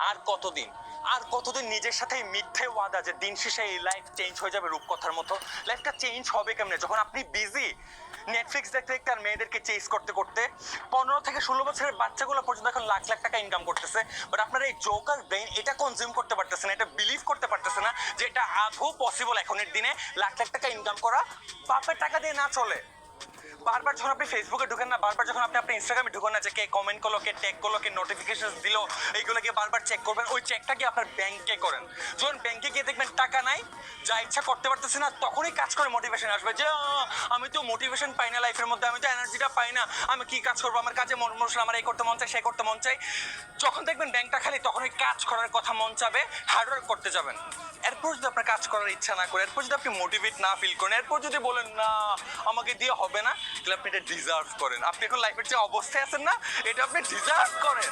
আর কতদিন আর কতদিন নিজের সাথে মিথ্যে ওয়াদা যে দিন শেষে এই লাইফ চেঞ্জ হয়ে যাবে রূপকথার মতো? লাইফটা চেঞ্জ হবে কেমনে যখন আপনি বিজি নেটফ্লিক্স দেখতে দেখতে আর মেয়েদেরকে চেস করতে করতে? 15 থেকে 16 বছরের বাচ্চাগুলো পর্যন্ত এখন লাখ লাখ টাকা ইনকাম করতেছে, বাট আপনার এই জোকার ব্রেইন এটা কনজিউম করতে পারতেছে না, এটা বিলিভ করতে পারতেছে না যে এটা আদৌ পসিবল এখনের দিনে লাখ লাখ টাকা ইনকাম করা বাপের টাকা দিয়ে না চলে। বারবার যখন আপনি ফেসবুকে ঢুকেন না, বারবার যখন আপনি ইনস্টাগ্রামে ঢুকেন না, যে কে কমেন্ট করলো, কে ট্যাগ করলো, কে নোটিফিকেশন দিল, এইগুলোকে বারবার চেক করবেন। ওই চেকটা কি আপনার ব্যাংকে করেন। যখন ব্যাংকে গিয়ে দেখবেন টাকা নাই, যা ইচ্ছা করতে পারতেছি না, তখনই কাজ করে মোটিভেশন আসবে যে আমি তো মোটিভেশন পাই না লাইফের মধ্যে, আমি তো এনার্জিটা পাই না, আমি কি কাজ করবো, আমার কাজে মন বসে, আমার এই করতে মন চাই, সে করতে মন চাই। যখন দেখবেন ব্যাংকটা খালি, তখন ওই কাজ করার কথা মন চাবে, হার্ডওয়ার্ক করতে যাবেন। এরপর যদি আপনার কাজ করার ইচ্ছা না করে, এরপর যদি আপনি মোটিভেট না ফিল করেন, এরপর যদি বলেন না আমাকে দিয়ে হবে না, তাহলে আপনি এটা ডিজার্ভ করেন। আপনি এখন লাইফের যে অবস্থায় আছেন না, এটা আপনি ডিজার্ভ করেন।